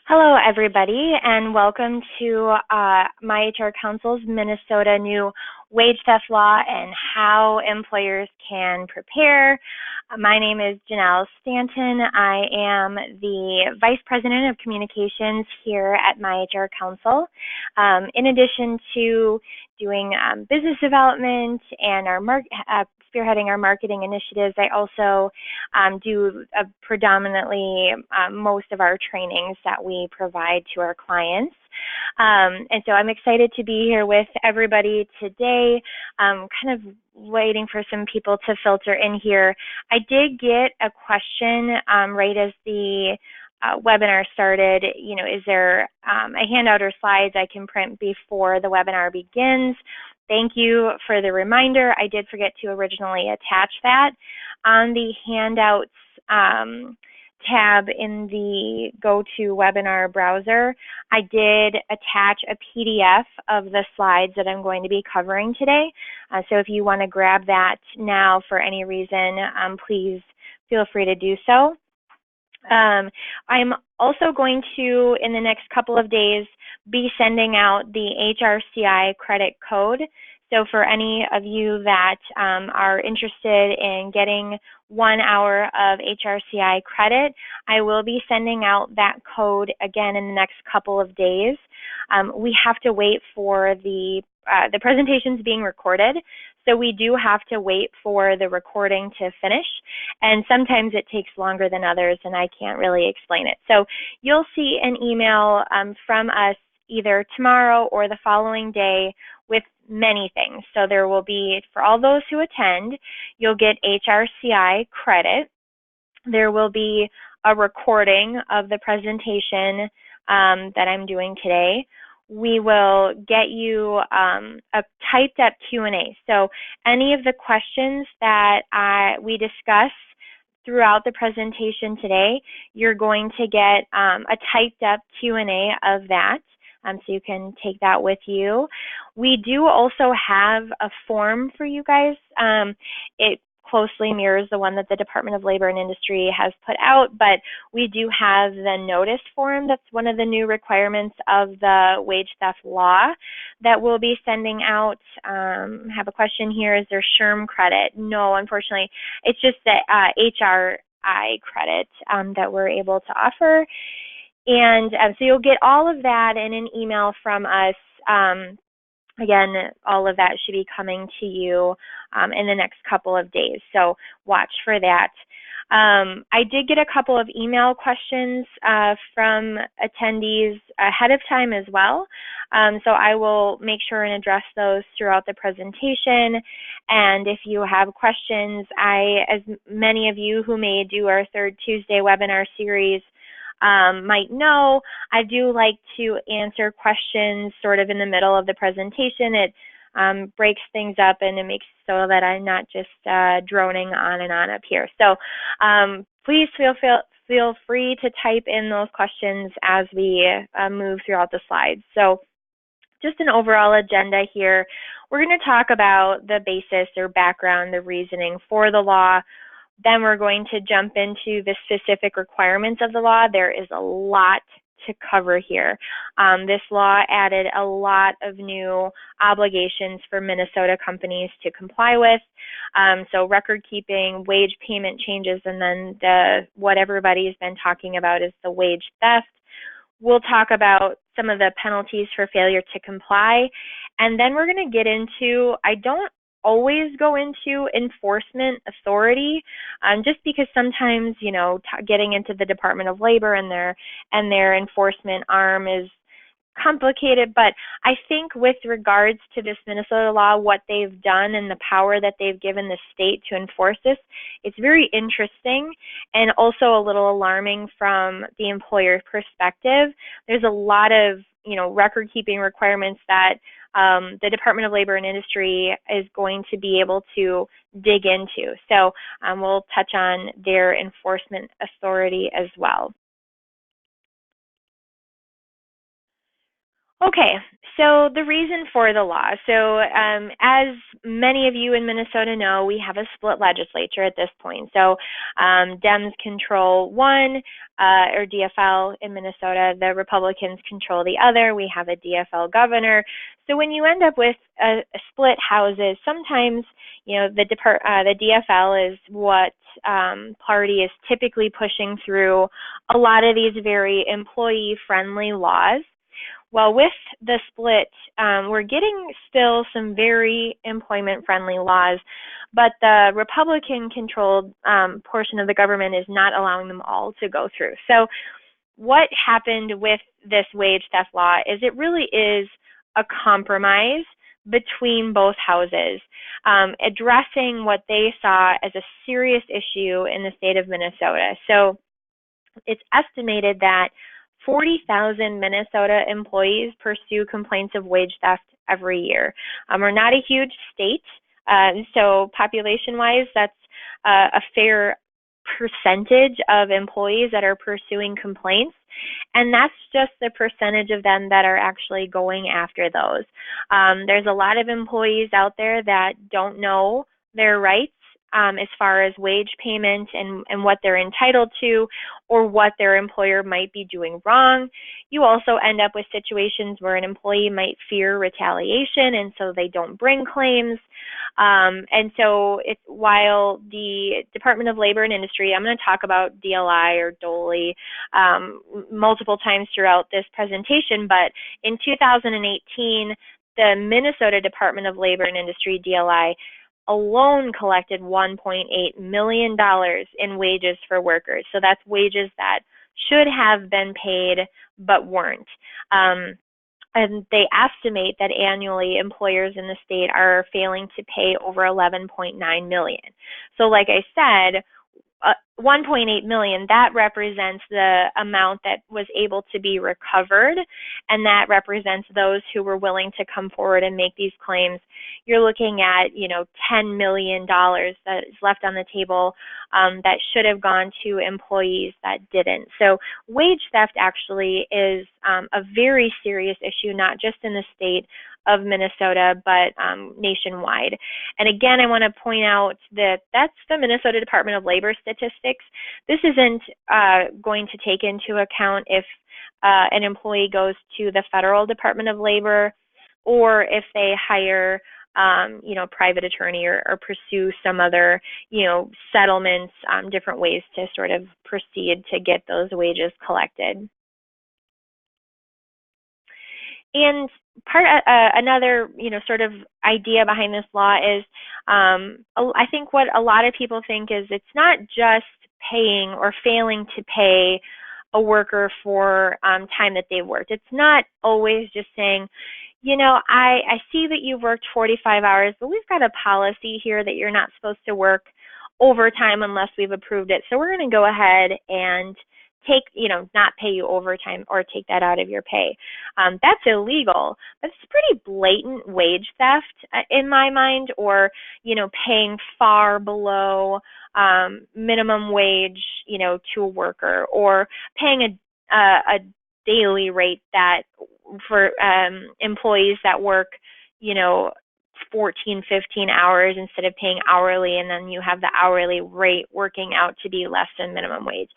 Hello, everybody, and welcome to My HR Council's Minnesota new wage theft law and how employers can prepare. My name is Janelle Stanton. I am the Vice President of Communications here at My HR Council. In addition to doing business development and spearheading our marketing initiatives, I also do predominantly most of our trainings that we provide to our clients. And so I'm excited to be here with everybody today, kind of waiting for some people to filter in here. I did get a question right as the webinar started. Is there a handout or slides I can print before the webinar begins? Thank you for the reminder. I did forget to originally attach that. On the handouts tab in the GoToWebinar browser, I did attach a PDF of the slides that I'm going to be covering today. So if you want to grab that now for any reason, please feel free to do so. I'm also going to, in the next couple of days, be sending out the HRCI credit code. So for any of you that are interested in getting 1 hour of HRCI credit, I will be sending out that code again in the next couple of days. We have to wait for the presentations being recorded. So we do have to wait for the recording to finish, and sometimes it takes longer than others, and I can't really explain it. So you'll see an email from us either tomorrow or the following day with many things. So there will be, for all those who attend, you'll get HRCI credit. There will be a recording of the presentation that I'm doing today. We will get you a typed up Q&A. So any of the questions that we discuss throughout the presentation today, you're going to get a typed up Q&A of that. So you can take that with you. We do also have a form for you guys. It closely mirrors the one that the Department of Labor and Industry has put out, but we do have the notice form. That's one of the new requirements of the wage theft law that we'll be sending out. I have a question here. Is there SHRM credit? No, unfortunately. It's just the HRI credit that we're able to offer. And so you'll get all of that in an email from us. Again, all of that should be coming to you in the next couple of days, so watch for that. I did get a couple of email questions from attendees ahead of time as well, so I will make sure and address those throughout the presentation. And if you have questions, as many of you who may do our third Tuesday webinar series might know, I do like to answer questions sort of in the middle of the presentation. It breaks things up and it makes so that I'm not just droning on and on up here. So please feel free to type in those questions as we move throughout the slides. So just an overall agenda here. We're going to talk about the basis or background, the reasoning for the law. Then we're going to jump into the specific requirements of the law. There is a lot to cover here. This law added a lot of new obligations for Minnesota companies to comply with. So record keeping, wage payment changes, and then what everybody's been talking about is the wage theft. We'll talk about some of the penalties for failure to comply. And then we're going to get into, I don't always go into enforcement authority, just because sometimes, getting into the Department of Labor and their enforcement arm is complicated. But I think with regards to this Minnesota law, what they've done and the power that they've given the state to enforce this, it's very interesting and also a little alarming from the employer perspective. There's a lot of record keeping requirements that the Department of Labor and Industry is going to be able to dig into. So we'll touch on their enforcement authority as well. Okay, so the reason for the law. So, as many of you in Minnesota know, we have a split legislature at this point. So, Dems control one, or DFL in Minnesota. The Republicans control the other. We have a DFL governor. So, when you end up with a split houses, sometimes the DFL is what party is typically pushing through a lot of these very employee-friendly laws. Well, with the split, we're getting still some very employment-friendly laws, but the Republican-controlled portion of the government is not allowing them all to go through. So what happened with this wage theft law is it really is a compromise between both houses, addressing what they saw as a serious issue in the state of Minnesota. So it's estimated that 40,000 Minnesota employees pursue complaints of wage theft every year. We're not a huge state, so population-wise, that's a fair percentage of employees that are pursuing complaints, and that's just the percentage of them that are actually going after those. There's a lot of employees out there that don't know their rights as far as wage payment and what they're entitled to or what their employer might be doing wrong. You also end up with situations where an employee might fear retaliation and so they don't bring claims. And so while the Department of Labor and Industry, I'm going to talk about DLI or DOLI multiple times throughout this presentation, but in 2018, the Minnesota Department of Labor and Industry, DLI, alone collected $1.8 million in wages for workers. So that's wages that should have been paid but weren't. And they estimate that annually employers in the state are failing to pay over $11.9 million. So like I said, 1.8 million, that represents the amount that was able to be recovered, and that represents those who were willing to come forward and make these claims. You're looking at, $10 million that is left on the table that should have gone to employees that didn't. So wage theft actually is a very serious issue, not just in the state of Minnesota, but nationwide. And again, I want to point out that that's the Minnesota Department of Labor statistics. This isn't going to take into account if an employee goes to the federal Department of Labor or if they hire private attorney or pursue some other, settlements, different ways to sort of proceed to get those wages collected. And another, sort of idea behind this law is, I think what a lot of people think is it's not just paying or failing to pay a worker for time that they've worked. It's not always just saying, I see that you've worked 45 hours, but we've got a policy here that you're not supposed to work overtime unless we've approved it. So we're going to go ahead and not pay you overtime or take that out of your pay. That's illegal, but it's pretty blatant wage theft in my mind, or, paying far below minimum wage, to a worker, or paying a daily rate that for employees that work, 14, 15 hours instead of paying hourly, and then you have the hourly rate working out to be less than minimum wage.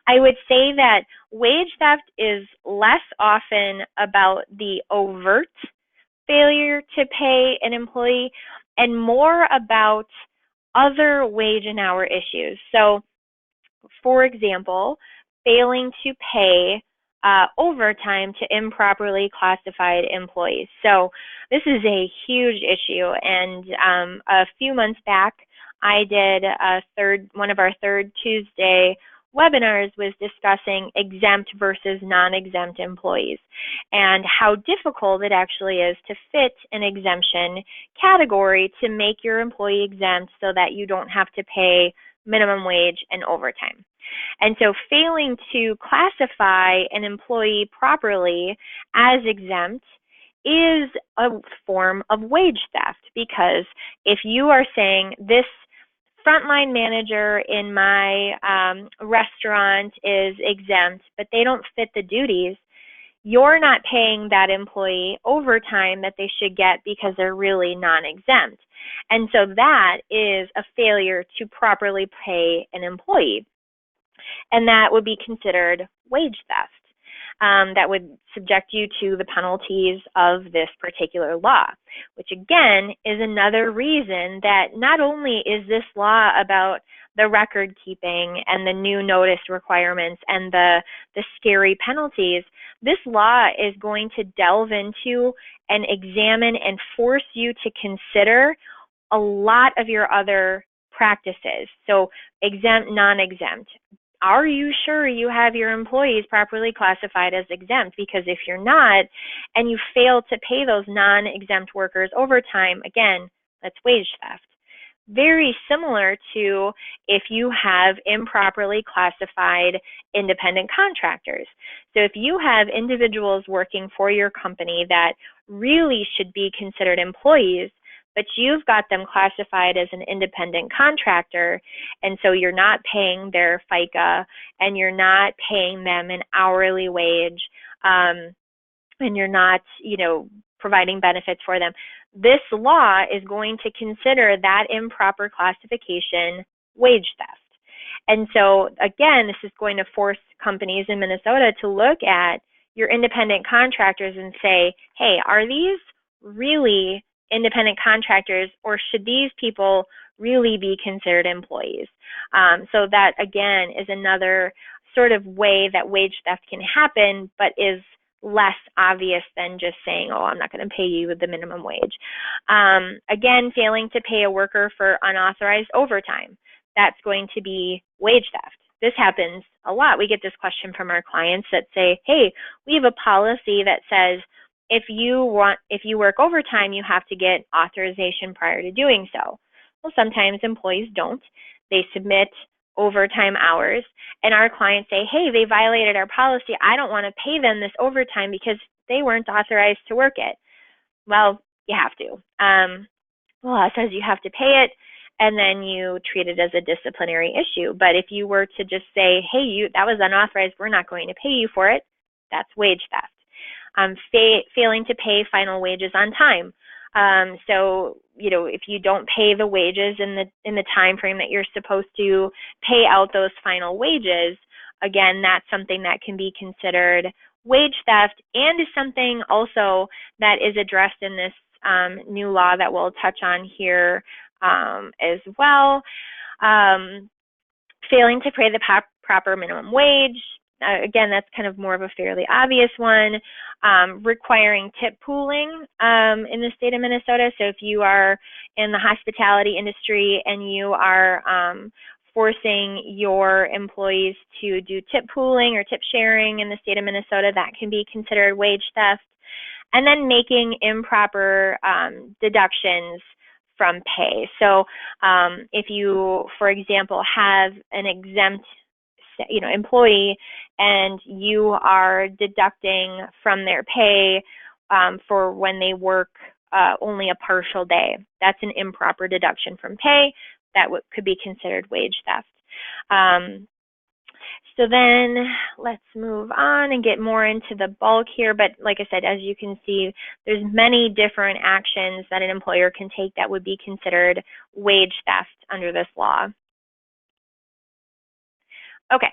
I would say that wage theft is less often about the overt failure to pay an employee and more about other wage and hour issues. So, for example, failing to pay overtime to improperly classified employees. So this is a huge issue, and a few months back, I did one of our third Tuesday webinars was discussing exempt versus non-exempt employees and how difficult it actually is to fit an exemption category to make your employee exempt so that you don't have to pay minimum wage and overtime. And so failing to classify an employee properly as exempt is a form of wage theft, because if you are saying this frontline manager in my restaurant is exempt, but they don't fit the duties, you're not paying that employee overtime that they should get because they're really non-exempt. And so that is a failure to properly pay an employee. And that would be considered wage theft. That would subject you to the penalties of this particular law, which again is another reason that not only is this law about the record keeping and the new notice requirements and the scary penalties, this law is going to delve into and examine and force you to consider a lot of your other practices. So exempt, non-exempt. Are you sure you have your employees properly classified as exempt? Because if you're not, and you fail to pay those non-exempt workers overtime, again, that's wage theft. Very similar to if you have improperly classified independent contractors. So if you have individuals working for your company that really should be considered employees, but you've got them classified as an independent contractor, and so you're not paying their FICA, and you're not paying them an hourly wage, and you're not, providing benefits for them. This law is going to consider that improper classification wage theft. And so, again, this is going to force companies in Minnesota to look at your independent contractors and say, hey, are these really independent contractors, or should these people really be considered employees? So that, again, is another sort of way that wage theft can happen, but is less obvious than just saying, oh, I'm not going to pay you the minimum wage. Again, failing to pay a worker for unauthorized overtime. That's going to be wage theft. This happens a lot. We get this question from our clients that say, hey, we have a policy that says if you work overtime, you have to get authorization prior to doing so. Well, sometimes employees don't. They submit overtime hours, and our clients say, hey, they violated our policy. I don't want to pay them this overtime because they weren't authorized to work it. Well, you have to. The law says you have to pay it, and then you treat it as a disciplinary issue. But if you were to just say, hey, that was unauthorized, we're not going to pay you for it, that's wage theft. Failing to pay final wages on time. So, if you don't pay the wages in the time frame that you're supposed to pay out those final wages, again, that's something that can be considered wage theft, and is something also that is addressed in this new law that we'll touch on here as well. Failing to pay the proper minimum wage. Again, that's kind of more of a fairly obvious one. Requiring tip pooling in the state of Minnesota. So if you are in the hospitality industry and you are forcing your employees to do tip pooling or tip sharing in the state of Minnesota, that can be considered wage theft. And then making improper deductions from pay. So if you, for example, have an exempt employee and you are deducting from their pay for when they work only a partial day, that's an improper deduction from pay that could be considered wage theft. So then let's move on and get more into the bulk here. But like I said, as you can see, there's many different actions that an employer can take that would be considered wage theft under this law. Okay,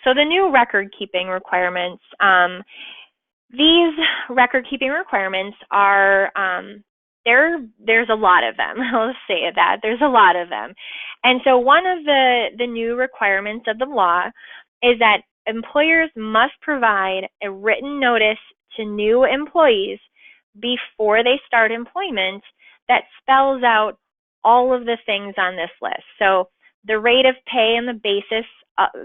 so the new record-keeping requirements. These record-keeping requirements are, there's a lot of them. I'll say that. There's a lot of them. And so one of the new requirements of the law is that employers must provide a written notice to new employees before they start employment that spells out all of the things on this list. So the rate of pay and the basis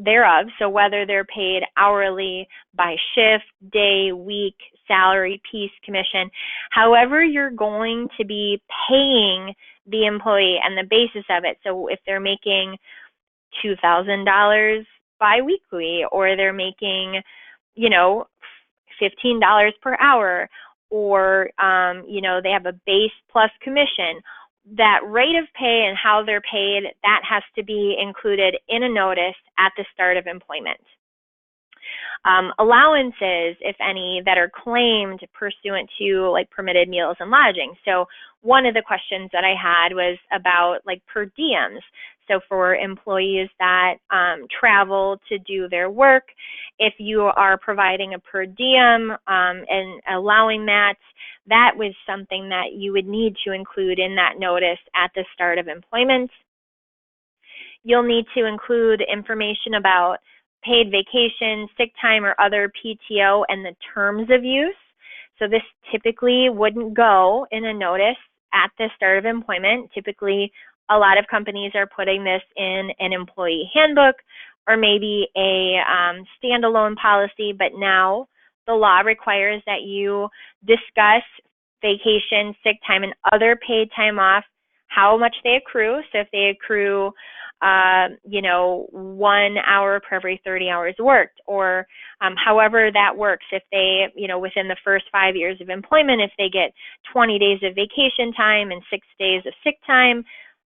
thereof, so whether they're paid hourly, by shift, day, week, salary, piece, commission, however you're going to be paying the employee and the basis of it. So if they're making $2,000 biweekly, or they're making, $15 per hour, or, they have a base plus commission, that rate of pay and how they're paid, that has to be included in a notice at the start of employment. allowances, if any, that are claimed pursuant to like permitted meals and lodging. So one of the questions that I had was about like per diems. So for employees that travel to do their work, if you are providing a per diem and allowing that, that was something that you would need to include in that notice at the start of employment. You'll need to include information about paid vacation, sick time, or other PTO and the terms of use. So this typically wouldn't go in a notice at the start of employment. Typically, a lot of companies are putting this in an employee handbook or maybe a standalone policy, but now the law requires that you discuss vacation, sick time, and other paid time off, how much they accrue. So if they accrue 1 hour per every 30 hours worked, or however that works. If they, within the first 5 years of employment, if they get 20 days of vacation time and 6 days of sick time,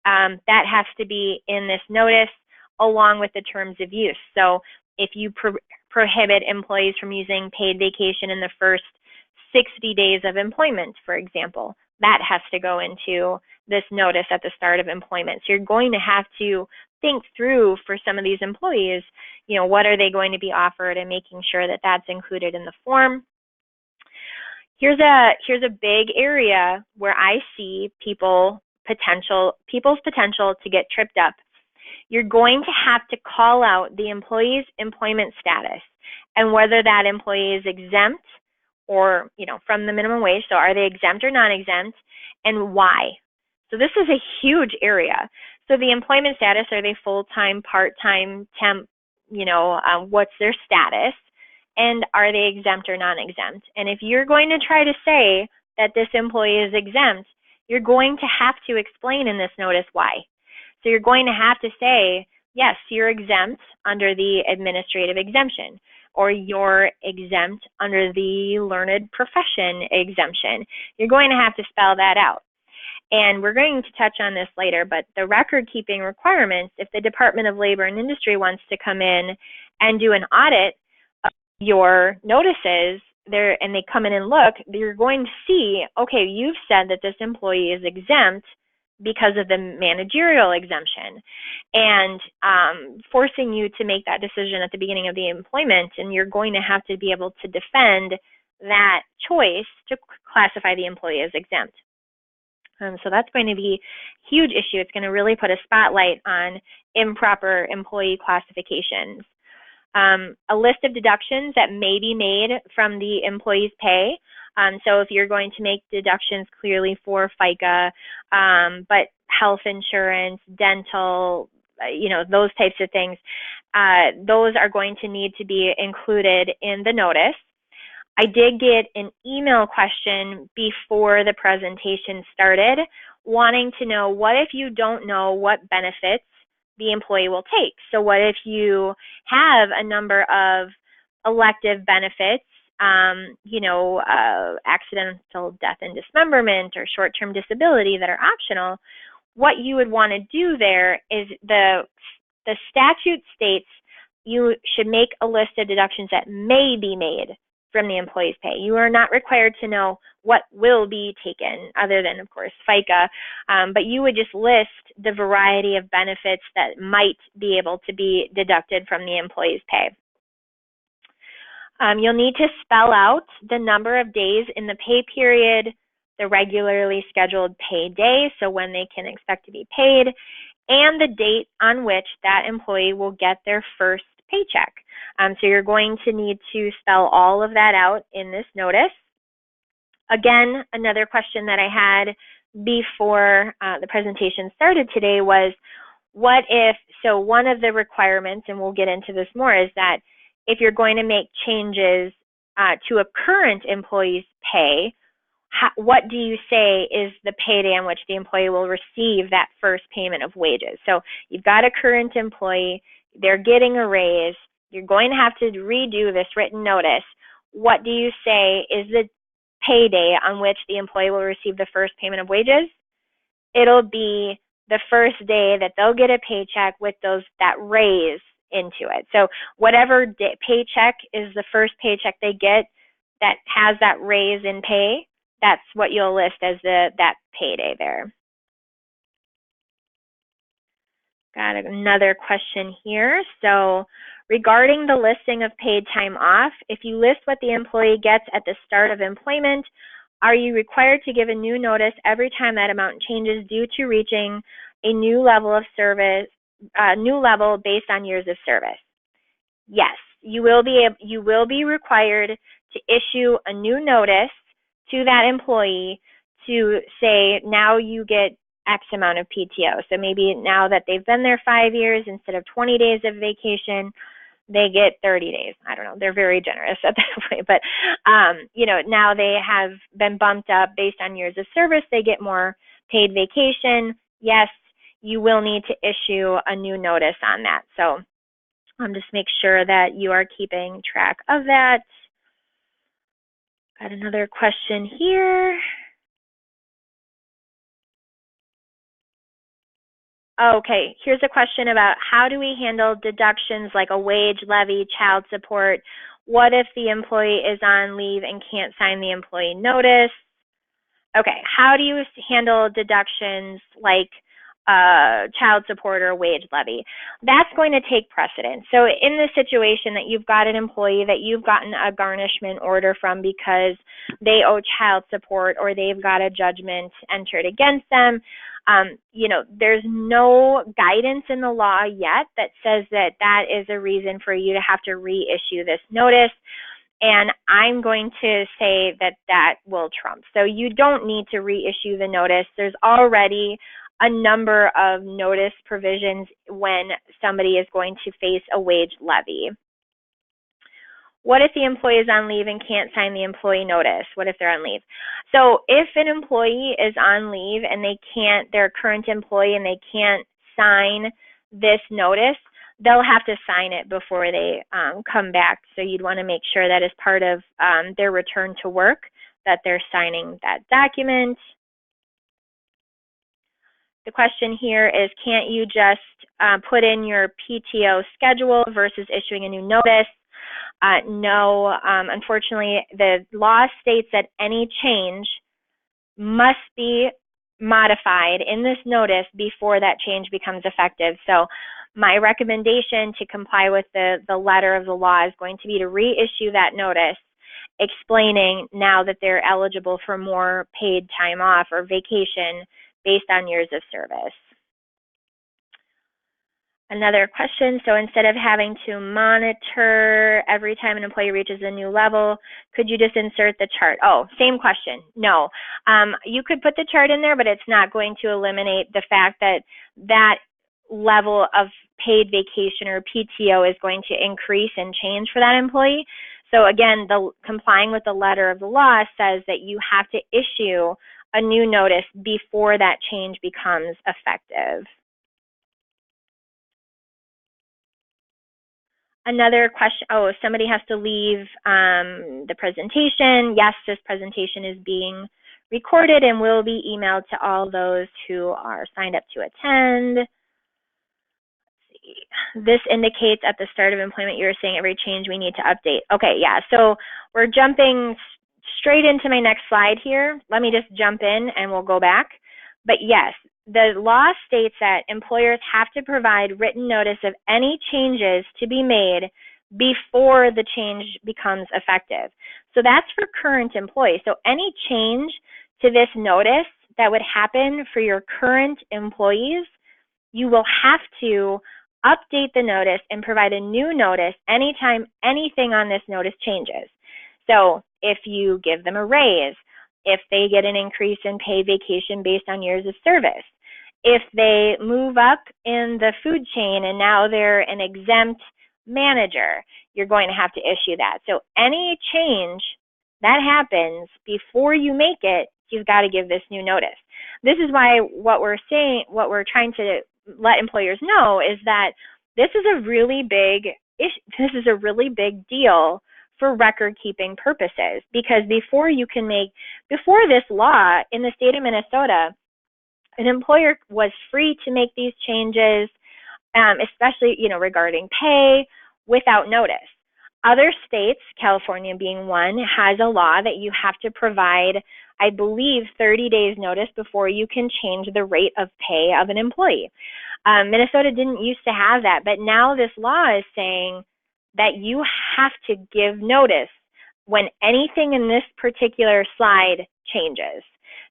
that has to be in this notice along with the terms of use. So if you prohibit employees from using paid vacation in the first 60 days of employment, for example, that has to go into this notice at the start of employment. So you're going to have to think through for some of these employees, what are they going to be offered, and making sure that that's included in the form. Here's a big area where I see people's potential to get tripped up. You're going to have to call out the employee's employment status and whether that employee is exempt or, from the minimum wage. So are they exempt or non-exempt, and why? So this is a huge area. So the employment status, are they full-time, part-time, temp, what's their status, and are they exempt or non-exempt? And if you're going to try to say that this employee is exempt, you're going to have to explain in this notice why. So you're going to have to say, yes, you're exempt under the administrative exemption, or you're exempt under the learned profession exemption. You're going to have to spell that out. And we're going to touch on this later, but the record-keeping requirements, if the Department of Labor and Industry wants to come in and do an audit of your notices, and they come in and look, you're going to see, okay, you've said that this employee is exempt because of the managerial exemption, and forcing you to make that decision at the beginning of the employment, and you're going to have to be able to defend that choice to classify the employee as exempt. So that's going to be a huge issue. It's going to really put a spotlight on improper employee classifications. A list of deductions that may be made from the employee's pay. So if you're going to make deductions clearly for FICA, but health insurance, dental, those types of things, those are going to need to be included in the notice. I did get an email question before the presentation started, wanting to know, what if you don't know what benefits the employee will take? So what if you have a number of elective benefits, accidental death and dismemberment or short-term disability that are optional? What you would want to do there is the statute states you should make a list of deductions that may be made from the employee's pay. You are not required to know what will be taken, other than, of course, FICA, but you would just list the variety of benefits that might be able to be deducted from the employee's pay. You'll need to spell out the number of days in the pay period, the regularly scheduled pay day, so when they can expect to be paid, and the date on which that employee will get their first paycheck. So you're going to need to spell all of that out in this notice. Again, another question that I had before the presentation started today was, what if, so one of the requirements, and we'll get into this more, is that if you're going to make changes to a current employee's pay, what do you say is the payday on which the employee will receive that first payment of wages? So you've got a current employee, they're getting a raise, you're going to have to redo this written notice. What do you say is the payday on which the employee will receive the first payment of wages? It'll be the first day that they'll get a paycheck with that raise into it. So whatever paycheck is the first paycheck they get that has that raise in pay, that's what you'll list as that payday there. Got another question here. So regarding the listing of paid time off, if you list what the employee gets at the start of employment, are you required to give a new notice every time that amount changes due to reaching a new level of service, new level based on years of service? Yes, you will be required to issue a new notice to that employee to say, now you get X amount of PTO. So maybe now that they've been there 5 years, instead of 20 days of vacation, they get 30 days. I don't know. They're very generous at that point. But, now they have been bumped up based on years of service. They get more paid vacation. Yes, you will need to issue a new notice on that. So just make sure that you are keeping track of that. Got another question here. Okay, here's a question about how do we handle deductions like a wage levy, child support? What if the employee is on leave and can't sign the employee notice? Okay, how do you handle deductions like child support or wage levy? That's going to take precedence. So in the situation that you've got an employee that you've gotten a garnishment order from because they owe child support or they've got a judgment entered against them, there's no guidance in the law yet that says that that is a reason for you to have to reissue this notice. And I'm going to say that that will trump. So you don't need to reissue the notice. There's already a number of notice provisions when somebody is going to face a wage levy. What if the employee is on leave and can't sign the employee notice? What if they're on leave? So if an employee is on leave and they're a current employee and they can't sign this notice, they'll have to sign it before they come back. So you'd want to make sure that as part of their return to work that they're signing that document. The question here is, can't you just put in your PTO schedule versus issuing a new notice? No, unfortunately, the law states that any change must be modified in this notice before that change becomes effective. So my recommendation to comply with the letter of the law is going to be to reissue that notice explaining now that they're eligible for more paid time off or vacation based on years of service. Another question, so instead of having to monitor every time an employee reaches a new level, could you just insert the chart? Oh, same question. No. You could put the chart in there, but it's not going to eliminate the fact that that level of paid vacation or PTO is going to increase and change for that employee. So again, complying with the letter of the law says that you have to issue a new notice before that change becomes effective. Another question, somebody has to leave the presentation. Yes, this presentation is being recorded and will be emailed to all those who are signed up to attend. Let's see. This indicates at the start of employment, you're saying every change we need to update. Okay, yeah, so we're jumping straight into my next slide here. Let me just jump in and we'll go back. But yes, the law states that employers have to provide written notice of any changes to be made before the change becomes effective. So that's for current employees. So any change to this notice that would happen for your current employees, you will have to update the notice and provide a new notice anytime anything on this notice changes. So if you give them a raise, if they get an increase in paid vacation based on years of service, if they move up in the food chain and now they're an exempt manager, you're going to have to issue that. So any change that happens before you make it, you've got to give this new notice. This is why what we're trying to let employers know is that this is a really big issue. This is a really big deal for record keeping purposes, because before this law in the state of Minnesota, an employer was free to make these changes especially, regarding pay without notice. Other states, California being one, has a law that you have to provide, I believe, 30 days notice before you can change the rate of pay of an employee. Minnesota didn't used to have that, but now this law is saying that you have to give notice when anything in this particular slide changes.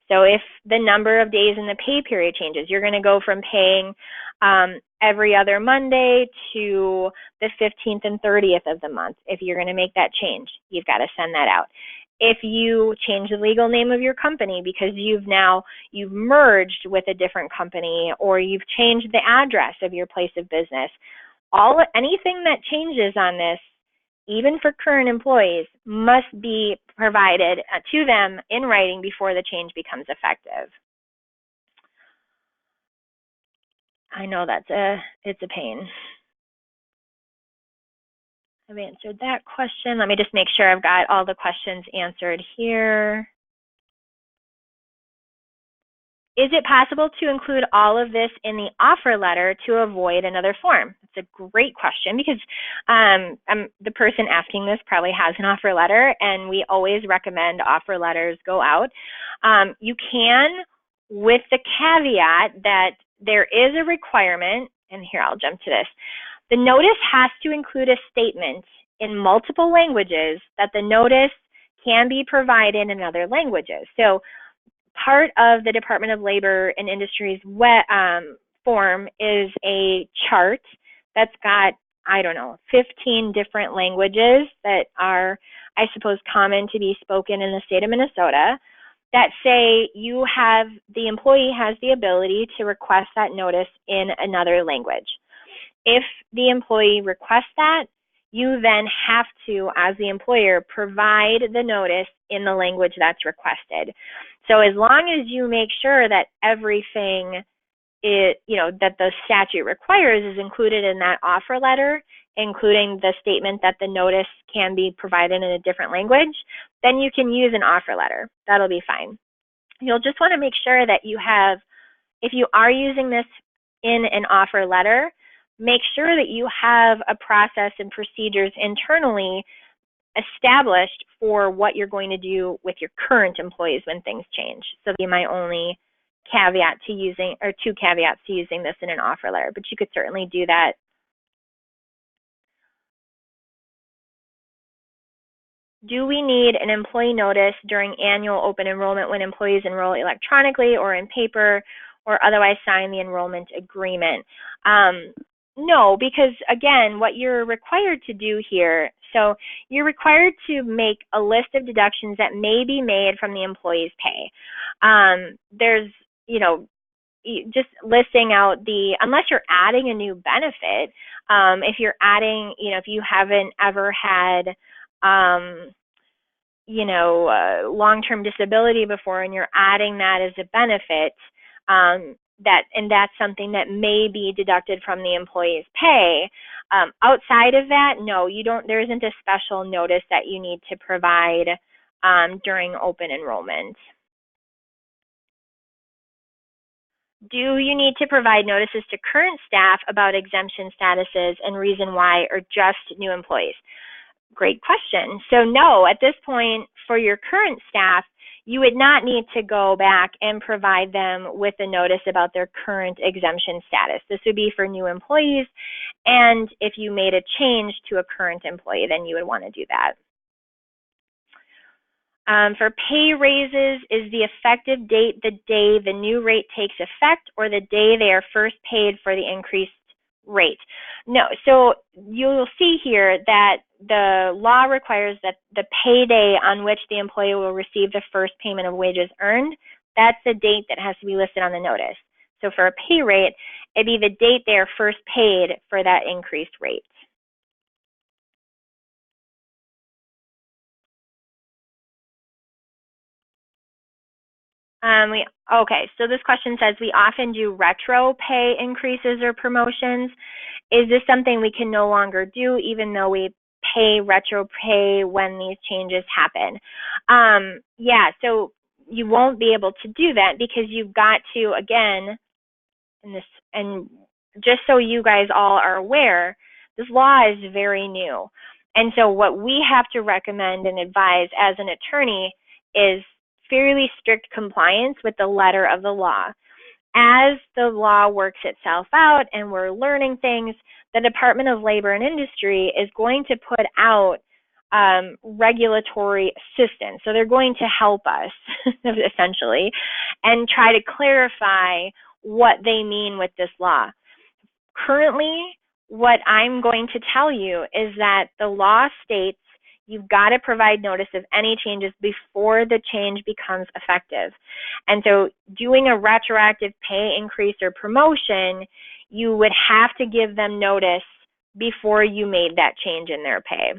So if the number of days in the pay period changes, you're going to go from paying every other Monday to the 15th and 30th of the month. If you're going to make that change, you've got to send that out. If you change the legal name of your company because you've merged with a different company, or you've changed the address of your place of business, anything that changes on this, even for current employees, must be provided to them in writing before the change becomes effective. I know it's a pain. I've answered that question. Let me just make sure I've got all the questions answered here. Is it possible to include all of this in the offer letter to avoid another form? It's a great question, because the person asking this probably has an offer letter, and we always recommend offer letters go out. You can, with the caveat that there is a requirement, and here I'll jump to this. The notice has to include a statement in multiple languages that the notice can be provided in other languages. So part of the Department of Labor and Industries form is a chart that's got, 15 different languages that are, I suppose, common to be spoken in the state of Minnesota, that say the employee has the ability to request that notice in another language. If the employee requests that, you then have to, as the employer, provide the notice in the language that's requested. So as long as you make sure that everything that the statute requires is included in that offer letter, including the statement that the notice can be provided in a different language, then you can use an offer letter. That'll be fine. You'll just want to make sure that if you are using this in an offer letter, make sure that you have a process and procedures internally established for what you're going to do with your current employees when things change. So that'd be my only caveat to using, or two caveats to using this in an offer letter, but you could certainly do that. Do we need an employee notice during annual open enrollment when employees enroll electronically or in paper, or otherwise sign the enrollment agreement? No, because again, what you're required to do here, so you're required to make a list of deductions that may be made from the employee's pay. There's, just listing out unless you're adding a new benefit, if you're adding, if you haven't ever had, long-term disability before, and you're adding that as a benefit, that's something that may be deducted from the employee's pay. Outside of that, no, there isn't a special notice that you need to provide during open enrollment. Do you need to provide notices to current staff about exemption statuses and reason why, or just new employees? Great question. So no, at this point, for your current staff, you would not need to go back and provide them with a notice about their current exemption status. This would be for new employees, and if you made a change to a current employee, then you would want to do that. For pay raises, is the effective date the day the new rate takes effect, or the day they are first paid for the increased rate? No, so you'll see here that the law requires that the payday on which the employee will receive the first payment of wages earned, that's the date that has to be listed on the notice. So for a pay rate, it'd be the date they are first paid for that increased rate. Okay, so this question says, we often do retro pay increases or promotions. Is this something we can no longer do, even though we pay retro pay when these changes happen? Yeah, so you won't be able to do that, because you've got to, again, and just so you guys all are aware, this law is very new. And so what we have to recommend and advise as an attorney is fairly strict compliance with the letter of the law. As the law works itself out and we're learning things, the Department of Labor and Industry is going to put out regulatory assistance. So they're going to help us, essentially, and try to clarify what they mean with this law. Currently, what I'm going to tell you is that the law states you've got to provide notice of any changes before the change becomes effective. And so doing a retroactive pay increase or promotion, you would have to give them notice before you made that change in their pay.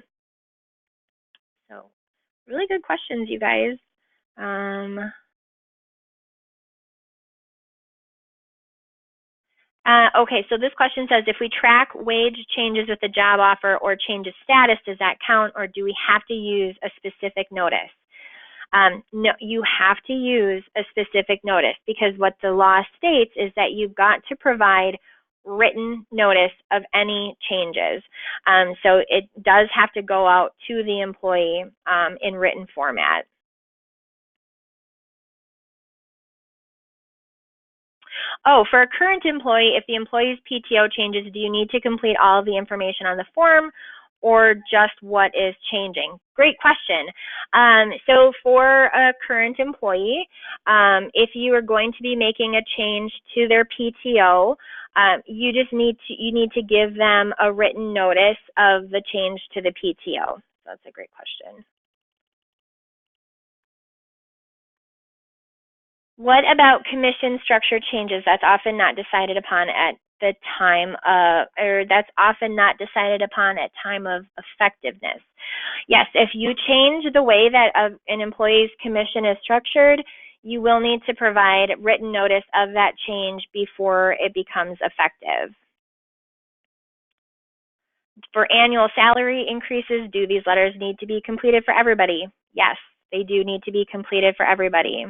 So really good questions, you guys. Okay, so this question says, if we track wage changes with the job offer or change of status, does that count, or do we have to use a specific notice? No, you have to use a specific notice, because what the law states is that you've got to provide written notice of any changes. So it does have to go out to the employee in written format. Oh, for a current employee, if the employee's PTO changes, do you need to complete all of the information on the form, or just what is changing? Great question. So for a current employee, if you are going to be making a change to their PTO, you need to give them a written notice of the change to the PTO. So that's a great question. What about commission structure changes? That's often not decided upon at the time of, or that's often not decided upon at time of effectiveness. Yes, if you change the way that an employee's commission is structured, you will need to provide written notice of that change before it becomes effective. For annual salary increases, do these letters need to be completed for everybody? Yes, they do need to be completed for everybody.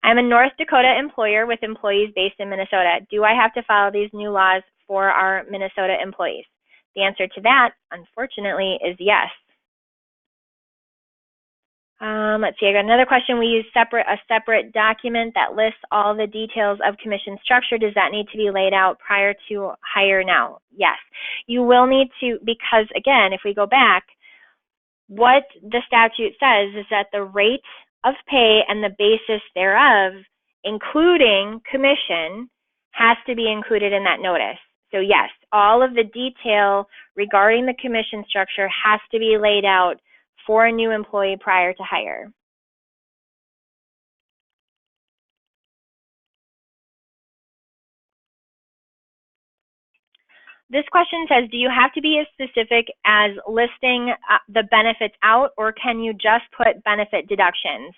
I'm a North Dakota employer with employees based in Minnesota. Do I have to follow these new laws for our Minnesota employees? The answer to that, unfortunately, is yes. Let's see, I got another question. We use a separate document that lists all the details of commission structure. Does that need to be laid out prior to hire now? Yes. You will need to, because again, if we go back, what the statute says is that the rate of pay and the basis thereof, including commission, has to be included in that notice. So yes, all of the detail regarding the commission structure has to be laid out for a new employee prior to hire. This question says, do you have to be as specific as listing the benefits out, or can you just put benefit deductions?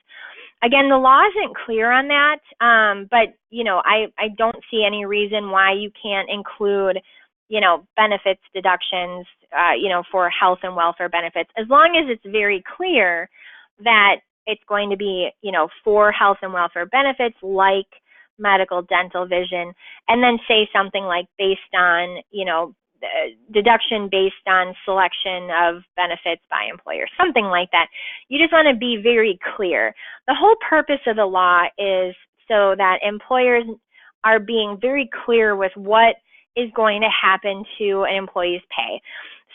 Again, the law isn't clear on that, but I don't see any reason why you can't include benefits deductions for health and welfare benefits, as long as it's very clear that it's going to be for health and welfare benefits like medical, dental, vision, and then say something like based on deduction based on selection of benefits by employer, something like that. You just want to be very clear. The whole purpose of the law is so that employers are being very clear with what is going to happen to an employee's pay.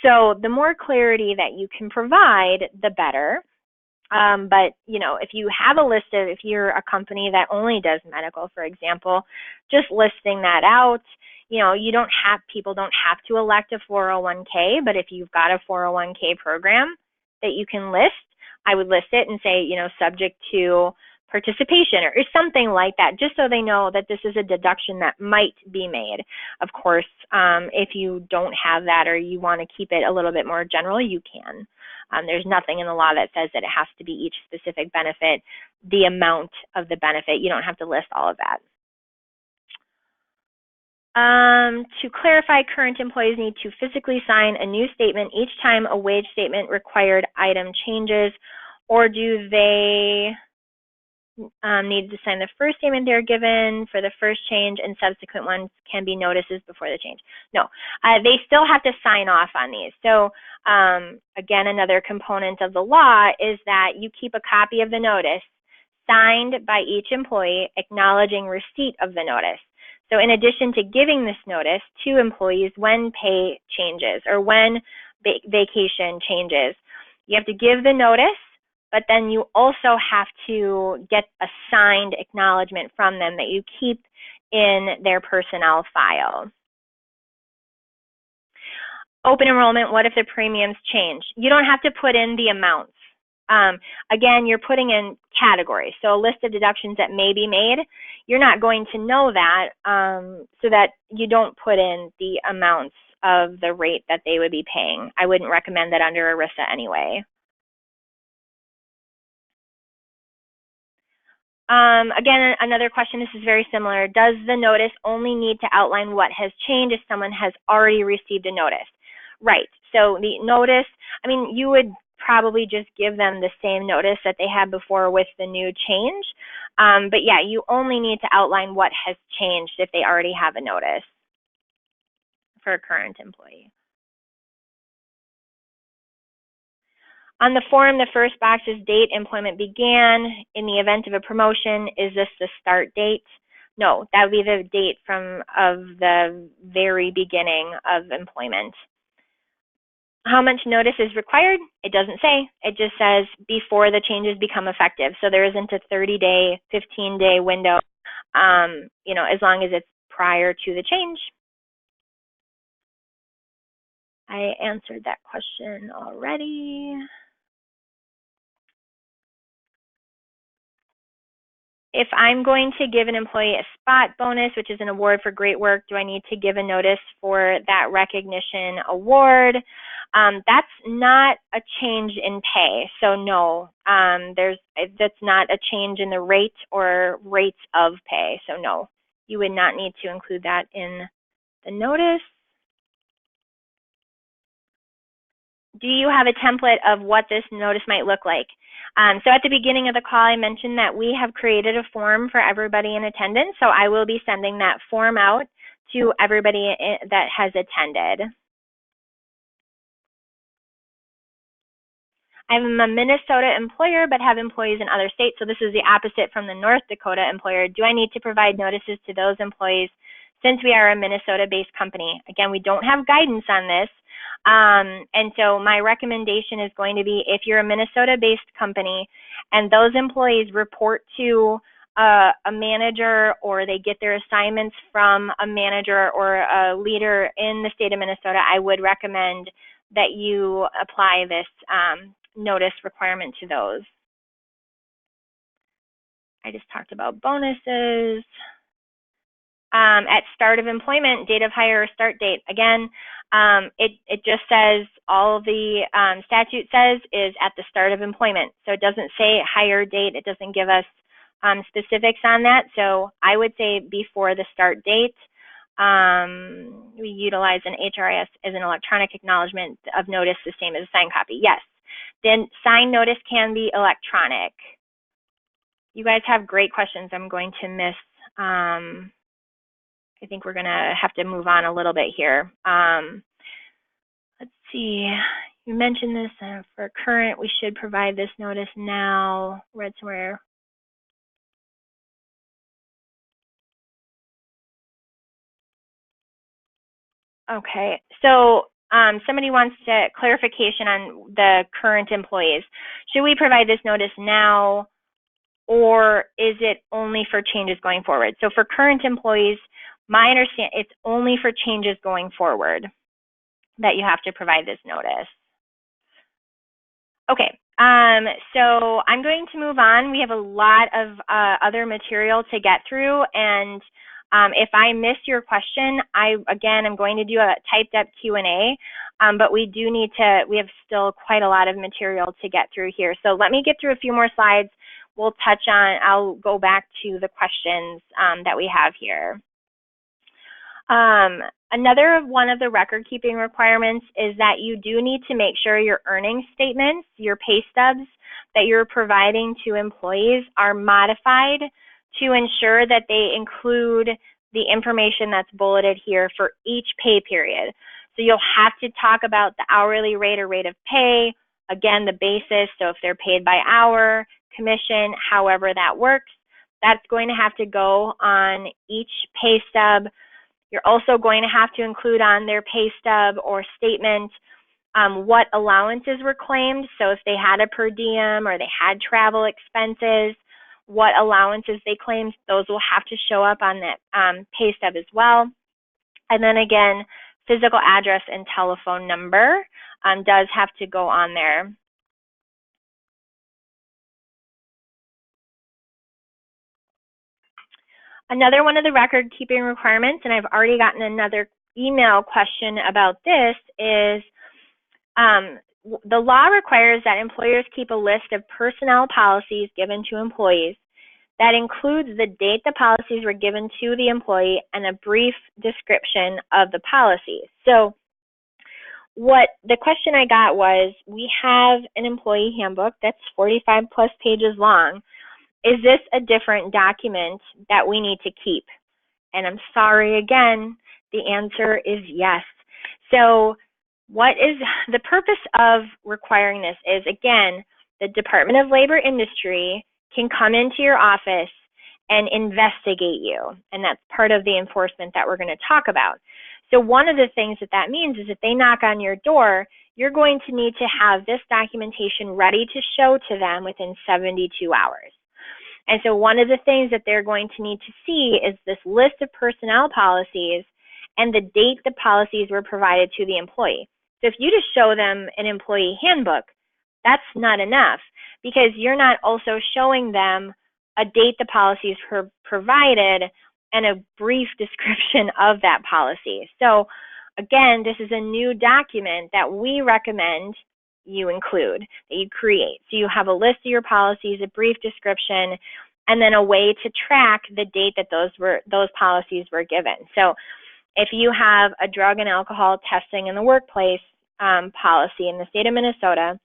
So the more clarity that you can provide, the better. But if you have a list of, if you're a company that only does medical, for example, just listing that out. People don't have to elect a 401k, but if you've got a 401k program that you can list, I would list it and say, subject to participation or something like that, just so they know that this is a deduction that might be made. Of course, if you don't have that or you want to keep it a little bit more general, you can. There's nothing in the law that says that it has to be each specific benefit, the amount of the benefit. You don't have to list all of that. To clarify, current employees need to physically sign a new statement each time a wage statement required item changes, or do they needs to sign the first statement they're given for the first change, and subsequent ones can be notices before the change. No, they still have to sign off on these. So again, another component of the law is that you keep a copy of the notice signed by each employee acknowledging receipt of the notice. So in addition to giving this notice to employees when pay changes or when vacation changes, you have to give the notice, but then you also have to get a signed acknowledgement from them that you keep in their personnel file. Open enrollment, what if the premiums change? You don't have to put in the amounts. Again, you're putting in categories, so a list of deductions that may be made. You're not going to know that, so that you don't put in the amounts of the rate that they would be paying. I wouldn't recommend that under ERISA anyway. Again, another question, this is very similar. Does the notice only need to outline what has changed if someone has already received a notice? Right, so the notice, I mean, you would probably just give them the same notice that they had before with the new change. But yeah, you only need to outline what has changed if they already have a notice for a current employee. On the form, the first box is date employment began. In the event of a promotion, is this the start date? No, that would be the date of the very beginning of employment. How much notice is required? It doesn't say. It just says before the changes become effective. So there isn't a 30-day, 15-day window, you know, as long as it's prior to the change. I answered that question already. If I'm going to give an employee a spot bonus, which is an award for great work, do I need to give a notice for that recognition award? That's not a change in pay, so no, that's not a change in the rate or rates of pay, so no, you would not need to include that in the notice. Do you have a template of what this notice might look like? So at the beginning of the call, I mentioned that we have created a form for everybody in attendance, so I will be sending that form out to everybody that has attended. I'm a Minnesota employer but have employees in other states, so this is the opposite from the North Dakota employer. Do I need to provide notices to those employees since we are a Minnesota-based company? Again, we don't have guidance on this, and so my recommendation is going to be if you're a Minnesota-based company and those employees report to a manager or they get their assignments from a manager or a leader in the state of Minnesota, I would recommend that you apply this notice requirement to those. I just talked about bonuses. At start of employment, date of hire or start date. Again, it just says all the statute says is at the start of employment. So it doesn't say hire date. It doesn't give us specifics on that. So I would say before the start date. We utilize an HRIS as an electronic acknowledgement of notice, the same as a signed copy. Yes. Then signed notice can be electronic. You guys have great questions. I'm going to miss, I think we're going to have to move on a little bit here. Let's see. You mentioned this for current, we should provide this notice now. Read somewhere. Okay, so somebody wants clarification on the current employees. Should we provide this notice now, or is it only for changes going forward? So for current employees, my understanding, it's only for changes going forward that you have to provide this notice. Okay, so I'm going to move on. We have a lot of other material to get through, and if I miss your question, again, I'm going to do a typed up Q&A, but we have still quite a lot of material to get through here. So let me get through a few more slides. I'll go back to the questions that we have here. Another one of the record keeping requirements is that you do need to make sure your earnings statements, your pay stubs that you're providing to employees are modified to ensure that they include the information that's bulleted here for each pay period. So you'll have to talk about the hourly rate or rate of pay, again, the basis, so if they're paid by hour, commission, however that works, that's going to have to go on each pay stub. You're also going to have to include on their pay stub or statement what allowances were claimed. So if they had a per diem or they had travel expenses, what allowances they claimed, those will have to show up on that pay stub as well. And then again, physical address and telephone number does have to go on there. Another one of the record keeping requirements, and I've already gotten another email question about this, is the law requires that employers keep a list of personnel policies given to employees. That includes the date the policies were given to the employee and a brief description of the policies. So what the question I got was, we have an employee handbook that's 45 plus pages long. Is this a different document that we need to keep? And I'm sorry, again, the answer is yes. So what is the purpose of requiring this is, again, the Department of Labor Industry can come into your office and investigate you. And that's part of the enforcement that we're going to talk about. So one of the things that means is if they knock on your door, you're going to need to have this documentation ready to show to them within 72 hours. And so one of the things that they're going to need to see is this list of personnel policies and the date the policies were provided to the employee. So if you just show them an employee handbook, that's not enough, because you're not also showing them a date the policies were provided and a brief description of that policy. So again, this is a new document that we recommend you include, that you create. So you have a list of your policies, a brief description, and then a way to track the date that those policies were given. So if you have a drug and alcohol testing in the workplace policy in the state of Minnesota,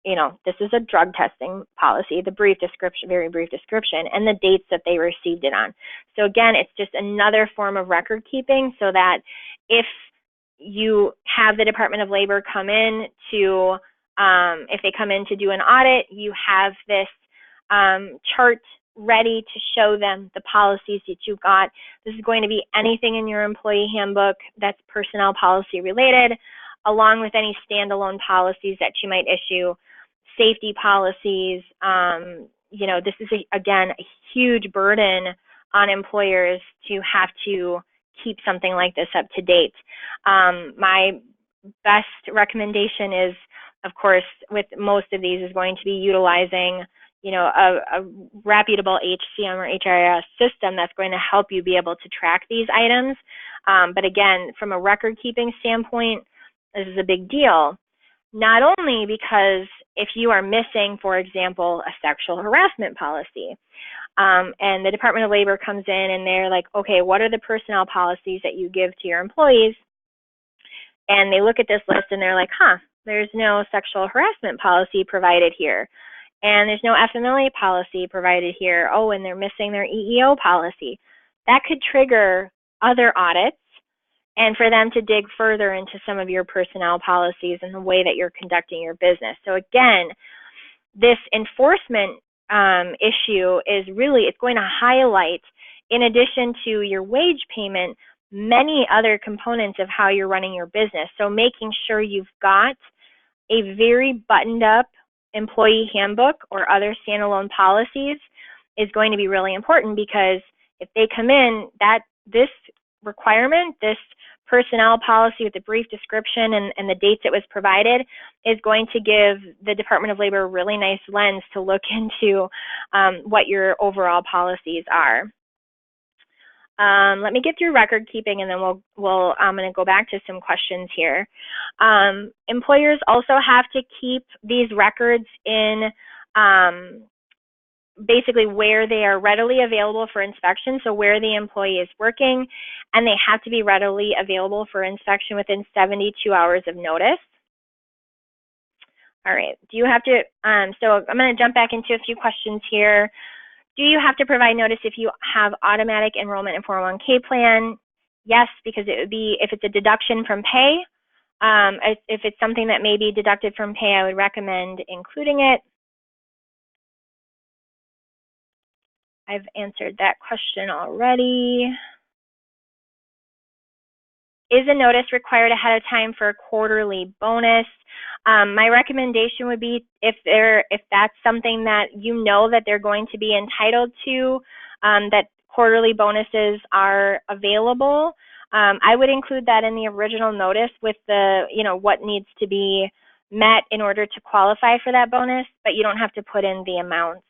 you know, this is a drug testing policy, the brief description, very brief description, and the dates that they received it on. So again, it's just another form of record keeping, so that if you have the Department of Labor come in to, if they come in to do an audit, you have this chart ready to show them the policies that you got. This is going to be anything in your employee handbook that's personnel policy related, along with any standalone policies that you might issue, safety policies. You know, this is, again, a huge burden on employers to have to keep something like this up to date. My best recommendation is, of course, with most of these, is going to be utilizing, you know, a reputable HCM or HRIS system that's going to help you be able to track these items. But again, from a record keeping standpoint, this is a big deal. Not only because if you are missing, for example, a sexual harassment policy, and the Department of Labor comes in and they're like, okay, what are the personnel policies that you give to your employees? And they look at this list and they're like, there's no sexual harassment policy provided here. And there's no FMLA policy provided here. Oh, and they're missing their EEO policy. That could trigger other audits, and for them to dig further into some of your personnel policies and the way that you're conducting your business. So again, this enforcement issue is really, it's going to highlight, in addition to your wage payment, many other components of how you're running your business. So making sure you've got a very buttoned up employee handbook or other standalone policies is going to be really important, because if they come in, this requirement, this personnel policy with a brief description and the dates it was provided, is going to give the Department of Labor a really nice lens to look into what your overall policies are. Let me get through record keeping, and then I'm going to go back to some questions here. Employers also have to keep these records in basically where they are readily available for inspection, so where the employee is working, and they have to be readily available for inspection within 72 hours of notice. All right. Do you have to, so I'm going to jump back into a few questions here. Do you have to provide notice if you have automatic enrollment in 401k plan? Yes, because it would be, if it's a deduction from pay, if it's something that may be deducted from pay, I would recommend including it. I've answered that question already. Is a notice required ahead of time for a quarterly bonus? My recommendation would be if that's something that you know that they're going to be entitled to, that quarterly bonuses are available. I would include that in the original notice with the, what needs to be met in order to qualify for that bonus, but you don't have to put in the amounts.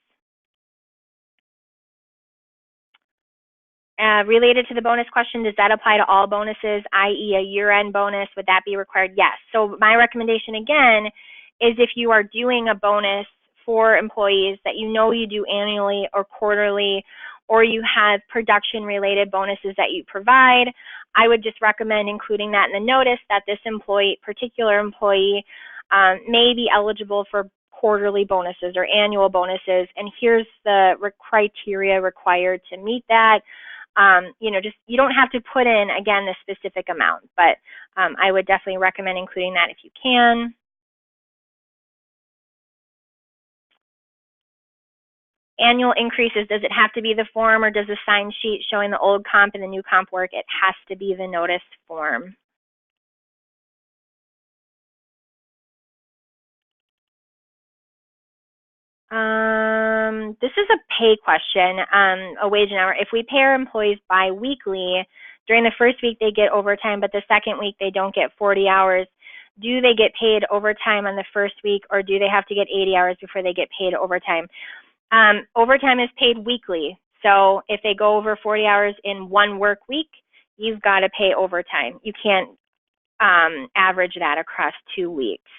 Related to the bonus question, does that apply to all bonuses, i.e. a year-end bonus? Would that be required? Yes. So my recommendation again is if you are doing a bonus for employees that you know you do annually or quarterly, or you have production-related bonuses that you provide, I would just recommend including that in the notice that this particular employee may be eligible for quarterly bonuses or annual bonuses, and here's the criteria required to meet that. You don't have to put in, again, the specific amount, but I would definitely recommend including that if you can. Annual increases, does it have to be the form, or does the sign sheet showing the old comp and the new comp work? It has to be the notice form. This is a pay question, a wage and hour. If we pay our employees bi-weekly, during the first week they get overtime, but the second week they don't get 40 hours, do they get paid overtime on the first week, or do they have to get 80 hours before they get paid overtime? Overtime is paid weekly, so if they go over 40 hours in one work week, you've got to pay overtime. You can't average that across 2 weeks.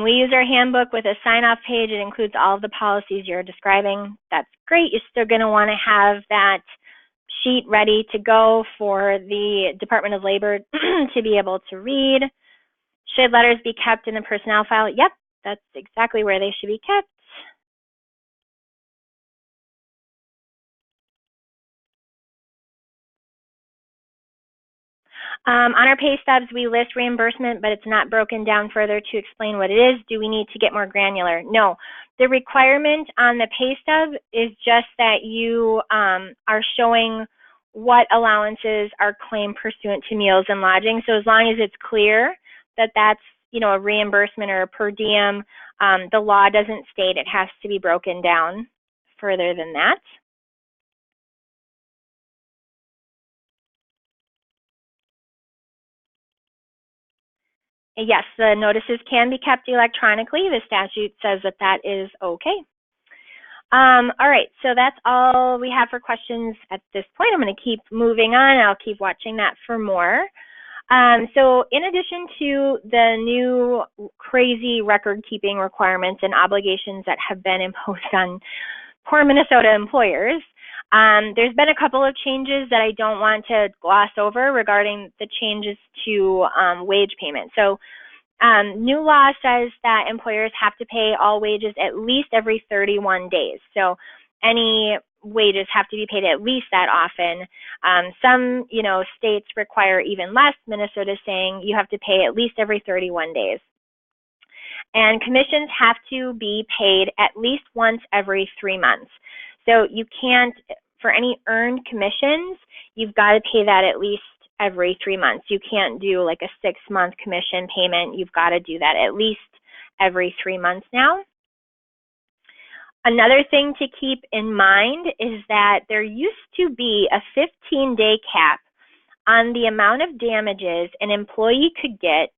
We use our handbook with a sign-off page. It includes all of the policies you're describing. That's great. You're still going to want to have that sheet ready to go for the Department of Labor to be able to read. Should letters be kept in the personnel file? Yep, that's exactly where they should be kept. On our pay stubs, we list reimbursement, but it's not broken down further to explain what it is. Do we need to get more granular? No. The requirement on the pay stub is just that you are showing what allowances are claimed pursuant to meals and lodging. So as long as it's clear that that's a reimbursement or a per diem, the law doesn't state it has to be broken down further than that. Yes, the notices can be kept electronically. The statute says that that is okay. All right, so that's all we have for questions at this point. I'm going to keep moving on. I'll keep watching that for more. So in addition to the new crazy record-keeping requirements and obligations that have been imposed on poor Minnesota employers, there's been a couple of changes that I don't want to gloss over regarding the changes to wage payment. So new law says that employers have to pay all wages at least every 31 days. So any wages have to be paid at least that often. Some, states require even less. Minnesota is saying you have to pay at least every 31 days. And commissions have to be paid at least once every 3 months. So you can't, for any earned commissions, you've got to pay that at least every 3 months. You can't do like a 6-month commission payment. You've got to do that at least every 3 months now. Another thing to keep in mind is that there used to be a 15-day cap on the amount of damages an employee could get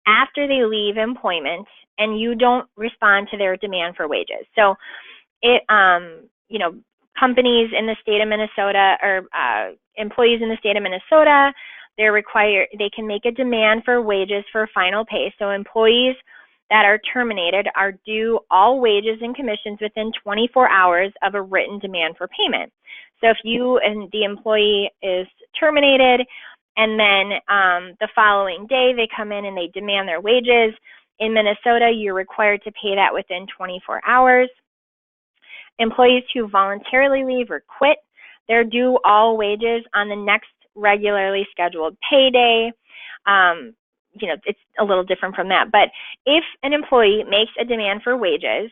after they leave employment and you don't respond to their demand for wages. So it, companies in the state of Minnesota, or employees in the state of Minnesota, they can make a demand for wages for final pay. So employees that are terminated are due all wages and commissions within 24 hours of a written demand for payment. So if you and the employee is terminated and then the following day they come in and they demand their wages. In Minnesota, you're required to pay that within 24 hours. Employees who voluntarily leave or quit, they're due all wages on the next regularly scheduled payday. It's a little different from that. But if an employee makes a demand for wages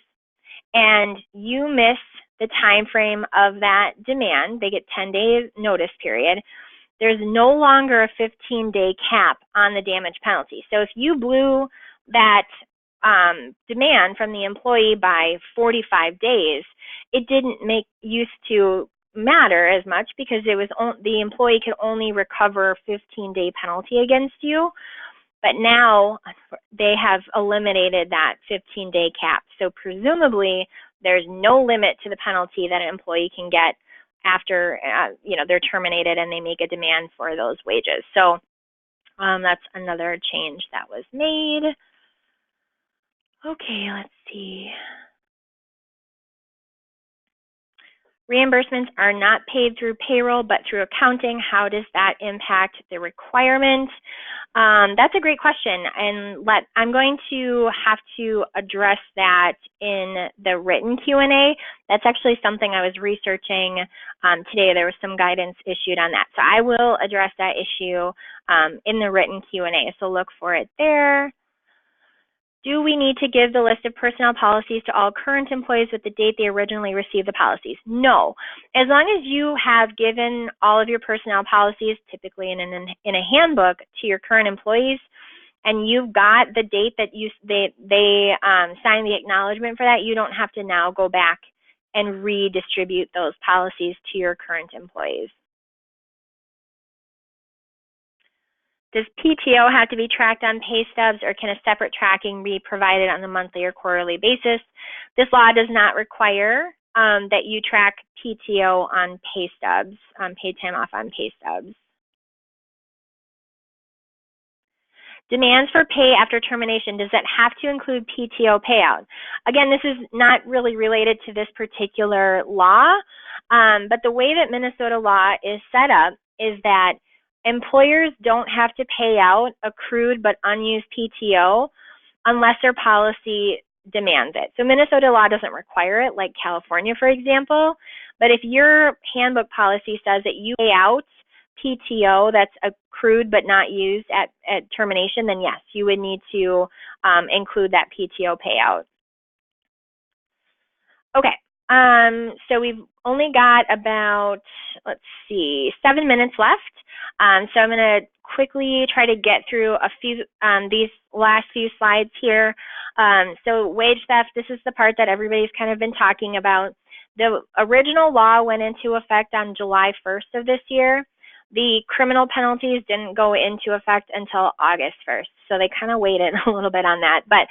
and you miss the time frame of that demand, they get 10 days notice period. There's no longer a 15-day cap on the damage penalty. So if you blew that demand from the employee by 45 days, it didn't used to matter as much because it was the employee could only recover 15-day penalty against you. But now they have eliminated that 15-day cap. So presumably there's no limit to the penalty that an employee can get after they're terminated and they make a demand for those wages. So that's another change that was made. Okay, let's see. Reimbursements are not paid through payroll, but through accounting. How does that impact the requirement? That's a great question, and I'm going to have to address that in the written Q&A. That's actually something I was researching today. There was some guidance issued on that. So I will address that issue in the written Q&A, so look for it there. Do we need to give the list of personnel policies to all current employees with the date they originally received the policies? No. As long as you have given all of your personnel policies, typically in a handbook, to your current employees, and you've got the date that they signed the acknowledgement for that, you don't have to now go back and redistribute those policies to your current employees. Does PTO have to be tracked on pay stubs, or can a separate tracking be provided on a monthly or quarterly basis? This law does not require that you track PTO on pay stubs, paid time off on pay stubs. Demands for pay after termination, does that have to include PTO payout? Again, this is not really related to this particular law, but the way that Minnesota law is set up is that employers don't have to pay out accrued but unused PTO unless their policy demands it. So Minnesota law doesn't require it, like California, for example. But if your handbook policy says that you pay out PTO that's accrued but not used at termination, then yes, you would need to include that PTO payout. Okay. So we've only got about, 7 minutes left. So I'm going to quickly try to get through a few these last few slides here. So wage theft, this is the part that everybody's kind of been talking about. The original law went into effect on July 1st of this year. The criminal penalties didn't go into effect until August 1st. So they kind of waited a little bit on that. But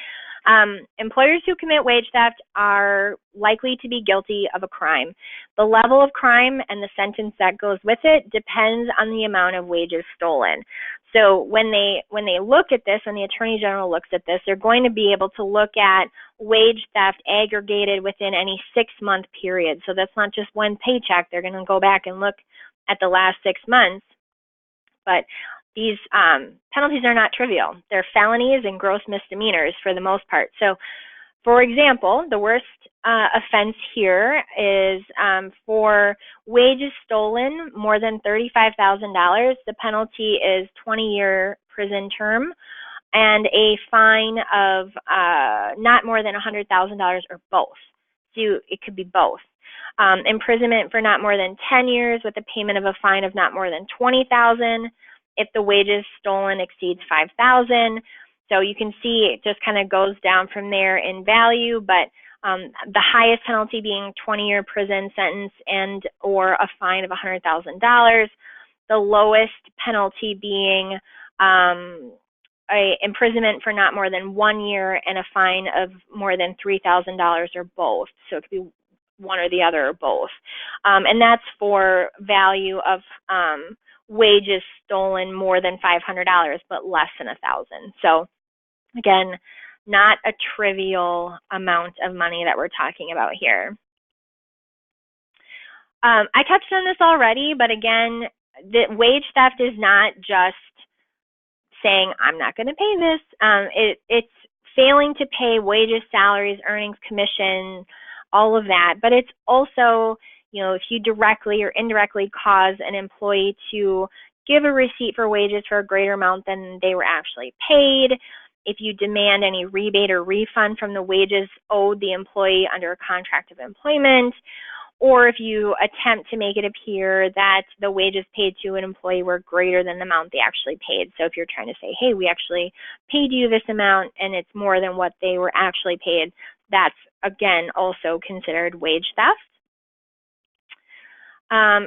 employers who commit wage theft are likely to be guilty of a crime. The level of crime and the sentence that goes with it depends on the amount of wages stolen. So when they look at this, when the Attorney General looks at this, they're going to be able to look at wage theft aggregated within any 6-month period. So that's not just one paycheck. They're going to go back and look at the last 6 months. But these penalties are not trivial. They're felonies and gross misdemeanors for the most part. So, for example, the worst offense here is for wages stolen more than $35,000. The penalty is 20-year prison term and a fine of not more than $100,000 or both. So it could be both. Imprisonment for not more than 10 years with a payment of a fine of not more than $20,000 if the wages stolen exceeds $5,000. So you can see it just kind of goes down from there in value, but the highest penalty being 20-year prison sentence and or a fine of $100,000. The lowest penalty being a imprisonment for not more than 1 year and a fine of more than $3,000 or both. So it could be one or the other or both. And that's for value of wages stolen more than $500 but less than $1,000. So again, not a trivial amount of money that we're talking about here. I touched on this already, but again, the wage theft is not just saying, I'm not going to pay this. It's failing to pay wages, salaries, earnings, commission, all of that. But it's also, if you directly or indirectly cause an employee to give a receipt for wages for a greater amount than they were actually paid, if you demand any rebate or refund from the wages owed the employee under a contract of employment, or if you attempt to make it appear that the wages paid to an employee were greater than the amount they actually paid. So if you're trying to say, hey, we actually paid you this amount and it's more than what they were actually paid, that's, again, also considered wage theft.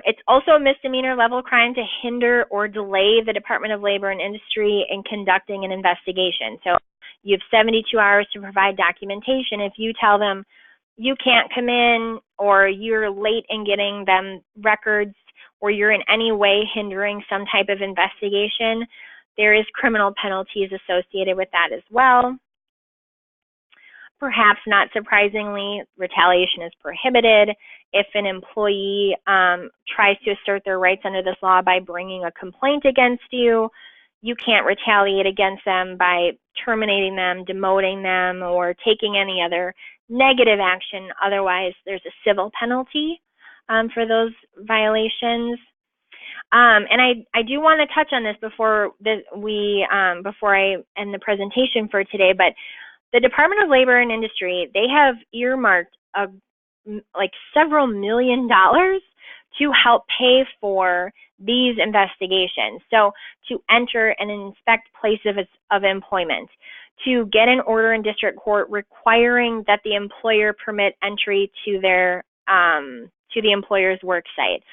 It's also a misdemeanor level crime to hinder or delay the Department of Labor and Industry in conducting an investigation. So you have 72 hours to provide documentation. If you tell them you can't come in, or you're late in getting them records, or you're in any way hindering some type of investigation, there is criminal penalties associated with that as well. Perhaps not surprisingly, retaliation is prohibited. If an employee tries to assert their rights under this law by bringing a complaint against you, you can't retaliate against them by terminating them, demoting them, or taking any other negative action. Otherwise, there's a civil penalty for those violations. And I do want to touch on this before I end the presentation for today, but the Department of Labor and Industry, they have earmarked like several $1 million to help pay for these investigations. So to enter and inspect places of employment, to get an order in district court requiring that the employer permit entry to their to the employer's work site,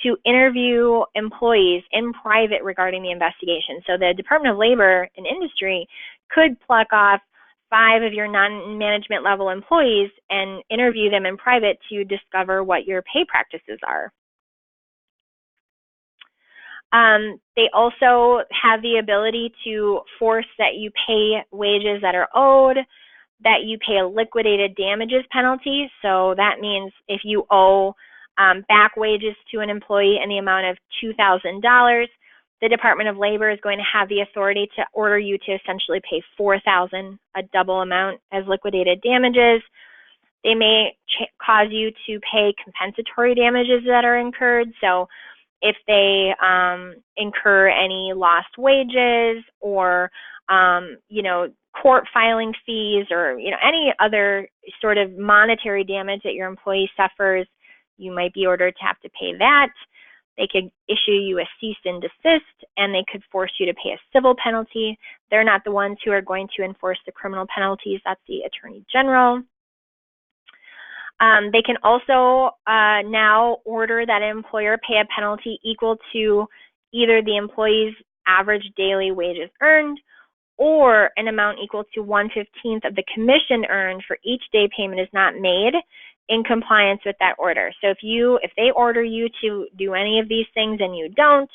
to interview employees in private regarding the investigation. So the Department of Labor and Industry could pluck off 5 of your non-management level employees and interview them in private to discover what your pay practices are. They also have the ability to force that you pay wages that are owed, that you pay a liquidated damages penalty. So that means if you owe back wages to an employee in the amount of $2,000, the Department of Labor is going to have the authority to order you to essentially pay $4,000, a double amount, as liquidated damages. They may cause you to pay compensatory damages that are incurred. So if they incur any lost wages or, court filing fees or, any other sort of monetary damage that your employee suffers, you might be ordered to have to pay that. They could issue you a cease and desist, and they could force you to pay a civil penalty. They're not the ones who are going to enforce the criminal penalties. That's the Attorney General. They can also now order that an employer pay a penalty equal to either the employee's average daily wages earned or an amount equal to 1/15 of the commission earned for each day payment is not made in compliance with that order. So if they order you to do any of these things and you don't,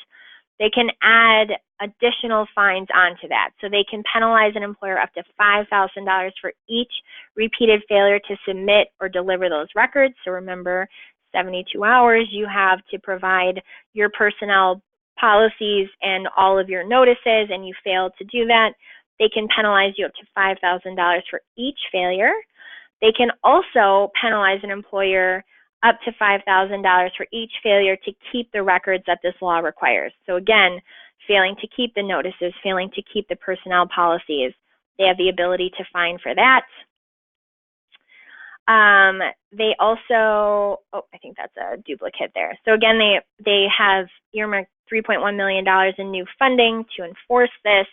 they can add additional fines onto that. So they can penalize an employer up to $5,000 for each repeated failure to submit or deliver those records. So remember, 72 hours, you have to provide your personnel policies and all of your notices, and you fail to do that. They can penalize you up to $5,000 for each failure. They can also penalize an employer up to $5,000 for each failure to keep the records that this law requires. So again, failing to keep the notices, failing to keep the personnel policies, they have the ability to fine for that. They also, I think that's a duplicate there. So again, they have earmarked $3.1 million in new funding to enforce this.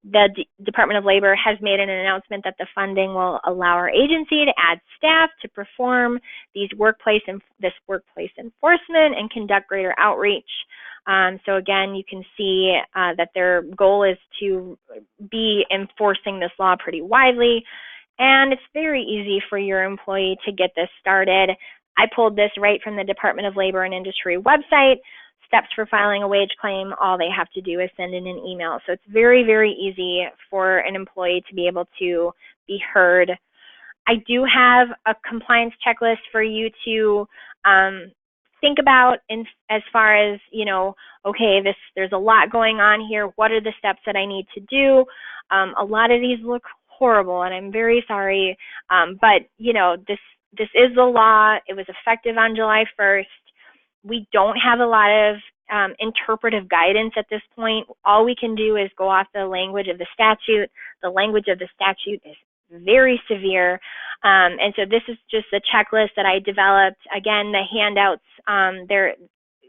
The Department of Labor has made an announcement that the funding will allow our agency to add staff to perform this workplace enforcement and conduct greater outreach. So again, you can see that their goal is to be enforcing this law pretty widely, and it's very easy for your employee to get this started. I pulled this right from the Department of Labor and Industry website. Steps for filing a wage claim, all they have to do is send in an email. So it's very, very easy for an employee to be able to be heard. I do have a compliance checklist for you to think about as far as, okay, there's a lot going on here. What are the steps that I need to do? A lot of these look horrible, and I'm very sorry. But this is the law. It was effective on July 1st. We don't have a lot of interpretive guidance at this point. All we can do is go off the language of the statute. The language of the statute is very severe. And so this is just the checklist that I developed. Again, the handouts,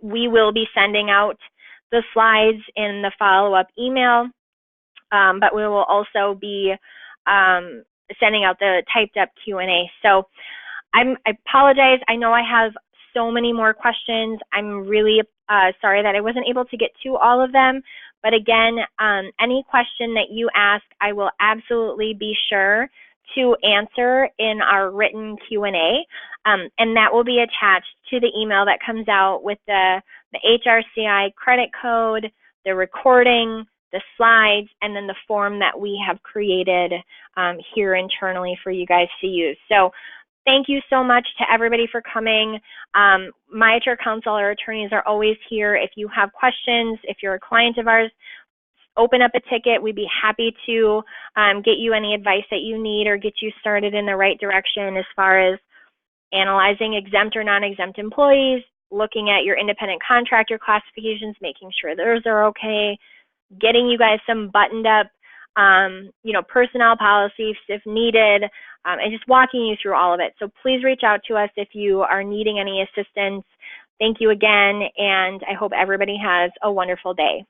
we will be sending out the slides in the follow-up email, but we will also be sending out the typed up Q&A. So I apologize. I know I have so many more questions. I'm really sorry that I wasn't able to get to all of them. But again, any question that you ask, I will absolutely be sure to answer in our written Q&A. And that will be attached to the email that comes out with the HRCI credit code, the recording, the slides, and then the form that we have created here internally for you guys to use. So thank you so much to everybody for coming. My HR counsel, our attorneys are always here. If you have questions, if you're a client of ours, open up a ticket. We'd be happy to get you any advice that you need or get you started in the right direction as far as analyzing exempt or non-exempt employees, looking at your independent contractor classifications, making sure those are okay, getting you guys some buttoned up personnel policies if needed, and just walking you through all of it. So please reach out to us if you are needing any assistance. Thank you again, and I hope everybody has a wonderful day.